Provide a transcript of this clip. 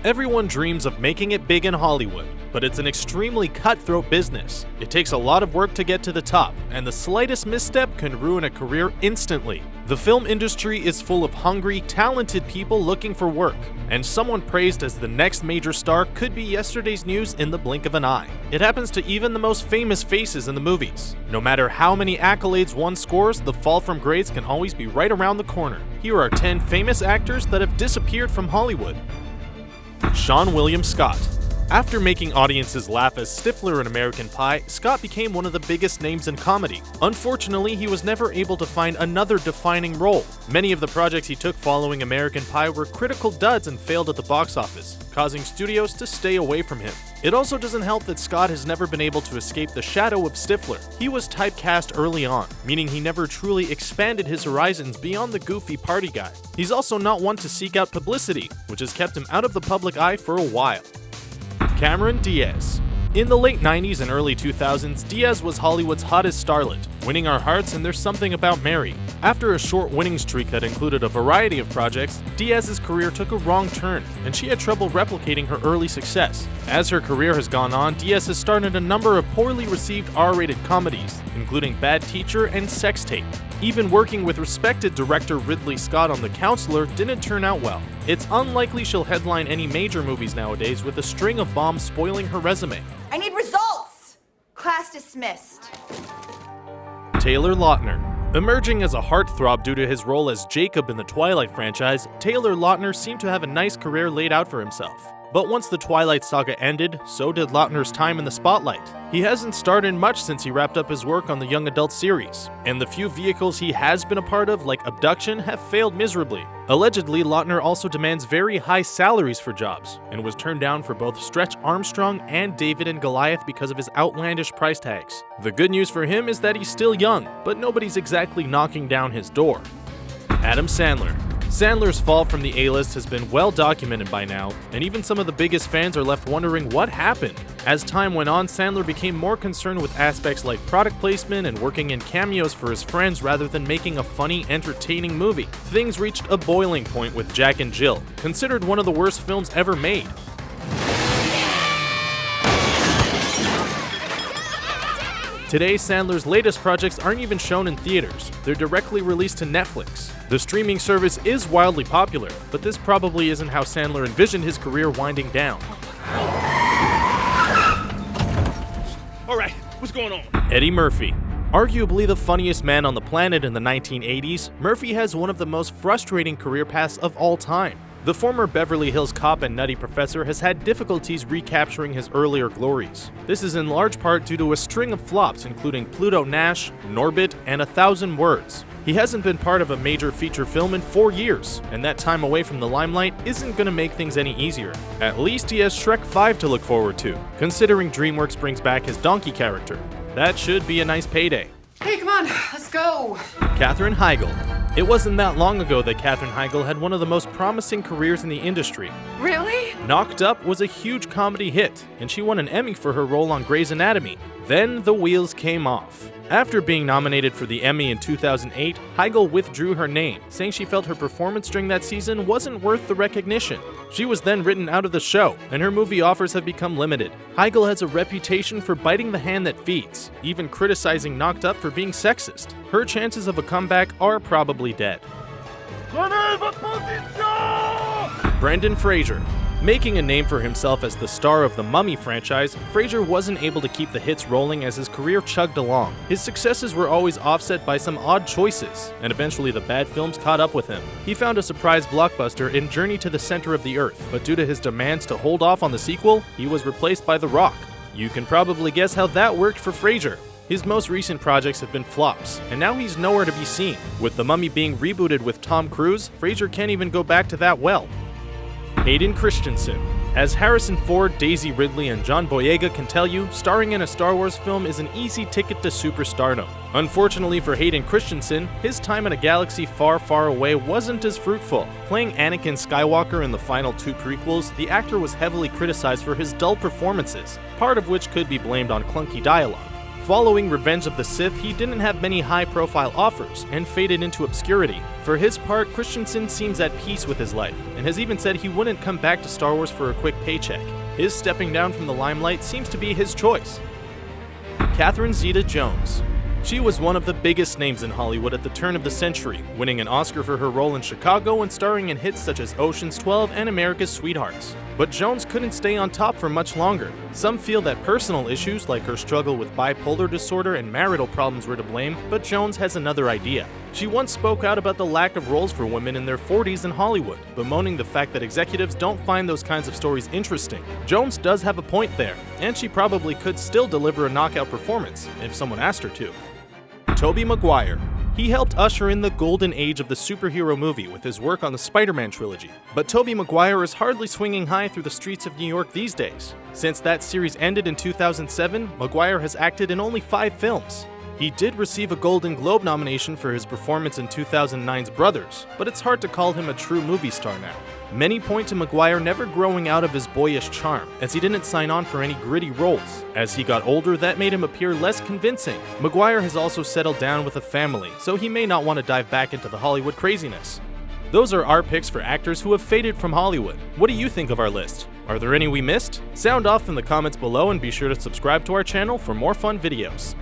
Everyone dreams of making it big in Hollywood, but it's an extremely cutthroat business. It takes a lot of work to get to the top, and the slightest misstep can ruin a career instantly. The film industry is full of hungry, talented people looking for work, and someone praised as the next major star could be yesterday's news in the blink of an eye. It happens to even the most famous faces in the movies. No matter how many accolades one scores, the fall from grace can always be right around the corner. Here are 10 famous actors that have disappeared from Hollywood. Seann William Scott. After making audiences laugh as Stifler in American Pie, Scott became one of the biggest names in comedy. Unfortunately, he was never able to find another defining role. Many of the projects he took following American Pie were critical duds and failed at the box office, causing studios to stay away from him. It also doesn't help that Scott has never been able to escape the shadow of Stifler. He was typecast early on, meaning he never truly expanded his horizons beyond the goofy party guy. He's also not one to seek out publicity, which has kept him out of the public eye for a while. Cameron Diaz. In the late 90s and early 2000s, Diaz was Hollywood's hottest starlet, winning our hearts and There's Something About Mary. After a short winning streak that included a variety of projects, Diaz's career took a wrong turn, and she had trouble replicating her early success. As her career has gone on, Diaz has starred in a number of poorly received R-rated comedies, including Bad Teacher and Sex Tape. Even working with respected director Ridley Scott on The Counselor didn't turn out well. It's unlikely she'll headline any major movies nowadays, with a string of bombs spoiling her resume. I need results! Class dismissed. Taylor Lautner. Emerging as a heartthrob due to his role as Jacob in the Twilight franchise, Taylor Lautner seemed to have a nice career laid out for himself. But once the Twilight saga ended, so did Lautner's time in the spotlight. He hasn't starred in much since he wrapped up his work on the young adult series, and the few vehicles he has been a part of, like Abduction, have failed miserably. Allegedly, Lautner also demands very high salaries for jobs, and was turned down for both Stretch Armstrong and David and Goliath because of his outlandish price tags. The good news for him is that he's still young, but nobody's exactly knocking down his door. Adam Sandler. Sandler's fall from the A-list has been well documented by now, and even some of the biggest fans are left wondering what happened. As time went on, Sandler became more concerned with aspects like product placement and working in cameos for his friends rather than making a funny, entertaining movie. Things reached a boiling point with Jack and Jill, considered one of the worst films ever made. Today, Sandler's latest projects aren't even shown in theaters. They're directly released to Netflix. The streaming service is wildly popular, but this probably isn't how Sandler envisioned his career winding down. Alright, what's going on? Eddie Murphy. Arguably the funniest man on the planet in the 1980s, Murphy has one of the most frustrating career paths of all time. The former Beverly Hills Cop and Nutty Professor has had difficulties recapturing his earlier glories. This is in large part due to a string of flops including Pluto Nash, Norbit, and 1,000 Words. He hasn't been part of a major feature film in 4 years, and that time away from the limelight isn't going to make things any easier. At least he has Shrek 5 to look forward to, considering DreamWorks brings back his donkey character. That should be a nice payday. Hey, come on, let's go. Katherine Heigl. It wasn't that long ago that Katherine Heigl had one of the most promising careers in the industry. Really? Knocked Up was a huge comedy hit, and she won an Emmy for her role on Grey's Anatomy. Then the wheels came off. After being nominated for the Emmy in 2008, Heigl withdrew her name, saying she felt her performance during that season wasn't worth the recognition. She was then written out of the show, and her movie offers have become limited. Heigl has a reputation for biting the hand that feeds, even criticizing Knocked Up for being sexist. Her chances of a comeback are probably dead. Brendan Fraser. Making a name for himself as the star of the Mummy franchise, Fraser wasn't able to keep the hits rolling as his career chugged along. His successes were always offset by some odd choices, and eventually the bad films caught up with him. He found a surprise blockbuster in Journey to the Center of the Earth, but due to his demands to hold off on the sequel, he was replaced by The Rock. You can probably guess how that worked for Fraser. His most recent projects have been flops, and now he's nowhere to be seen. With The Mummy being rebooted with Tom Cruise, Fraser can't even go back to that well. Hayden Christensen. As Harrison Ford, Daisy Ridley, and John Boyega can tell you, starring in a Star Wars film is an easy ticket to superstardom. Unfortunately for Hayden Christensen, his time in a galaxy far, far away wasn't as fruitful. Playing Anakin Skywalker in the final 2 prequels, the actor was heavily criticized for his dull performances, part of which could be blamed on clunky dialogue. Following Revenge of the Sith, he didn't have many high-profile offers and faded into obscurity. For his part, Christensen seems at peace with his life, and has even said he wouldn't come back to Star Wars for a quick paycheck. His stepping down from the limelight seems to be his choice. Catherine Zeta-Jones. She was one of the biggest names in Hollywood at the turn of the century, winning an Oscar for her role in Chicago and starring in hits such as Ocean's 12 and America's Sweethearts. But Jones couldn't stay on top for much longer. Some feel that personal issues like her struggle with bipolar disorder and marital problems were to blame, but Jones has another idea. She once spoke out about the lack of roles for women in their 40s in Hollywood, bemoaning the fact that executives don't find those kinds of stories interesting. Jones does have a point there, and she probably could still deliver a knockout performance if someone asked her to. Tobey Maguire. He helped usher in the golden age of the superhero movie with his work on the Spider-Man trilogy. But Tobey Maguire is hardly swinging high through the streets of New York these days. Since that series ended in 2007, Maguire has acted in only 5 films. He did receive a Golden Globe nomination for his performance in 2009's Brothers, but it's hard to call him a true movie star now. Many point to Maguire never growing out of his boyish charm, as he didn't sign on for any gritty roles. As he got older, that made him appear less convincing. Maguire has also settled down with a family, so he may not want to dive back into the Hollywood craziness. Those are our picks for actors who have faded from Hollywood. What do you think of our list? Are there any we missed? Sound off in the comments below and be sure to subscribe to our channel for more fun videos.